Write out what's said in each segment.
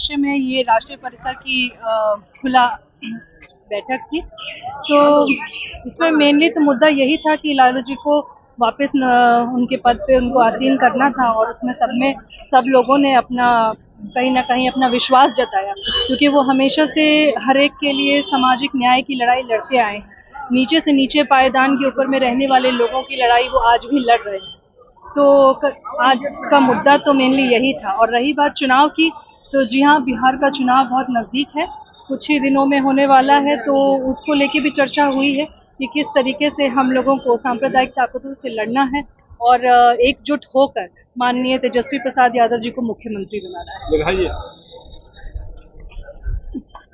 लक्ष्य में ये राष्ट्रीय परिसर की खुला बैठक थी। तो इसमें मेनली तो मुद्दा यही था कि लालू जी को वापस उनके पद पे उनको आसीन करना था, और उसमें सब लोगों ने अपना कहीं ना कहीं अपना विश्वास जताया, क्योंकि वो हमेशा से हर एक के लिए सामाजिक न्याय की लड़ाई लड़ते आए हैं। नीचे से नीचे पायदान के ऊपर में रहने वाले लोगों की लड़ाई वो आज भी लड़ रहे हैं। तो आज का मुद्दा तो मेनली यही था। और रही बात चुनाव की, तो जी हाँ, बिहार का चुनाव बहुत नज़दीक है, कुछ ही दिनों में होने वाला है। तो उसको लेके भी चर्चा हुई है कि किस तरीके से हम लोगों को सांप्रदायिक ताकतों से लड़ना है और एकजुट होकर माननीय तेजस्वी प्रसाद यादव जी को मुख्यमंत्री बनाना है।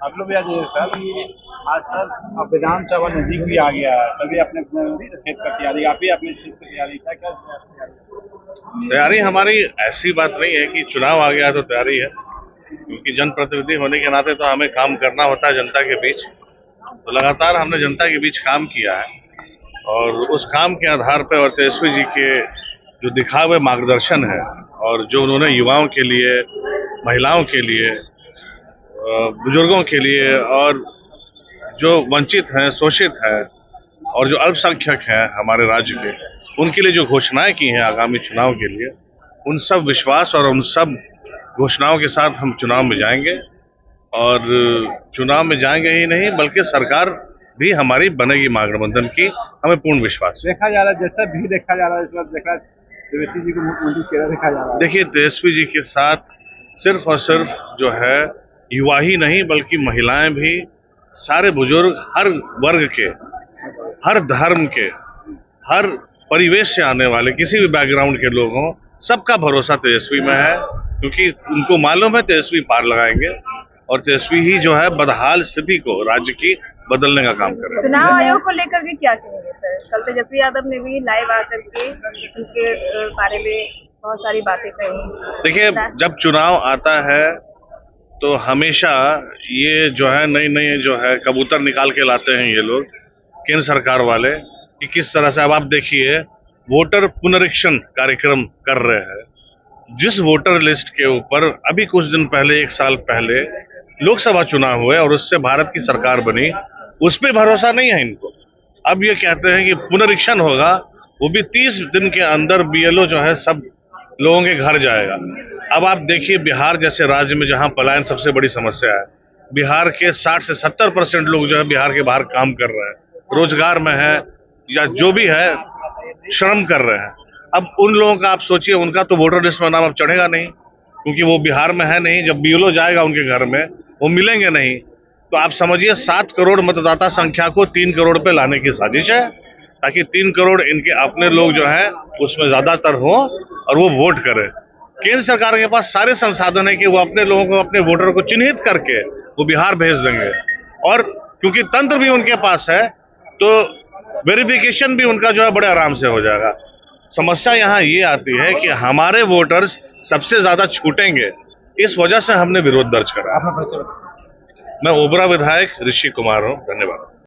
आप लोग आज सर अब विधानसभा नजदीक भी आ गया है, तभी अपने क्षेत्र का तैयारी, आप ही अपने क्षेत्र की तैयारी क्या तैयारी हमारी ऐसी बात नहीं है कि चुनाव आ गया तो तैयारी है, क्योंकि जनप्रतिनिधि होने के नाते तो हमें काम करना होता है जनता के बीच। तो लगातार हमने जनता के बीच काम किया है, और उस काम के आधार पर और तेजस्वी जी के जो दिखा हुए मार्गदर्शन है और जो उन्होंने युवाओं के लिए, महिलाओं के लिए, बुजुर्गों के लिए और जो वंचित हैं, शोषित हैं और जो अल्पसंख्यक हैं हमारे राज्य के, उनके लिए जो घोषणाएं की हैं आगामी चुनाव के लिए, उन सब विश्वास और उन सब घोषणाओं के साथ हम चुनाव में जाएंगे। और चुनाव में जाएंगे ही नहीं, बल्कि सरकार भी हमारी बनेगी महागठबंधन की, हमें पूर्ण विश्वास है। देखा जा रहा है, जैसा भी देखा जा रहा है, इस बार देखा तेजस्वी जी को मुख्यमंत्री चेहरा देखा जा रहा है। देखिए, तेजस्वी जी के साथ सिर्फ और सिर्फ जो है युवा ही नहीं, बल्कि महिलाएं भी, सारे बुजुर्ग, हर वर्ग के, हर धर्म के, हर परिवेश से आने वाले, किसी भी बैकग्राउंड के लोग हों, सबका भरोसा तेजस्वी में है, क्योंकि उनको मालूम है तेजस्वी पार लगाएंगे और तेजस्वी ही जो है बदहाल स्थिति को राज्य की बदलने का काम कर रहे हैं। चुनाव आयोग को लेकर के क्या कहेंगे सर? कल तेजस्वी यादव ने भी लाइव आकर के उनके बारे में बहुत सारी बातें कही। देखिए, जब चुनाव आता है तो हमेशा ये जो है नई जो है कबूतर निकाल के लाते हैं ये लोग, केंद्र सरकार वाले, कि किस तरह से। अब आप देखिए, वोटर पुनरीक्षण कार्यक्रम कर रहे हैं। जिस वोटर लिस्ट के ऊपर अभी कुछ दिन पहले, 1 साल पहले लोकसभा चुनाव हुए और उससे भारत की सरकार बनी, उस पर भरोसा नहीं है इनको। अब ये कहते हैं कि पुनरीक्षण होगा, वो भी 30 दिन के अंदर BLO जो है सब लोगों के घर जाएगा। अब आप देखिए, बिहार जैसे राज्य में जहां पलायन सबसे बड़ी समस्या है, बिहार के 60 से 70% लोग जो है बिहार के बाहर काम कर रहे हैं, रोजगार में है या जो भी है, श्रम कर रहे हैं। अब उन लोगों का आप सोचिए, उनका तो वोटर लिस्ट में नाम अब चढ़ेगा नहीं, क्योंकि वो बिहार में है नहीं। जब BLO जाएगा उनके घर में, वो मिलेंगे नहीं। तो आप समझिए 7 करोड़ मतदाता संख्या को 3 करोड़ पे लाने की साजिश है, ताकि 3 करोड़ इनके अपने लोग जो है उसमें ज्यादातर हो और वो वोट करें। केंद्र सरकार के पास सारे संसाधन है कि वो अपने लोगों को, अपने वोटर को चिन्हित करके वो बिहार भेज देंगे, और क्योंकि तंत्र भी उनके पास है तो वेरिफिकेशन भी उनका जो है बड़े आराम से हो जाएगा। समस्या यहाँ ये आती है कि हमारे वोटर्स सबसे ज्यादा छूटेंगे, इस वजह से हमने विरोध दर्ज करा। मैं ओबरा विधायक ऋषि कुमार हूँ। धन्यवाद।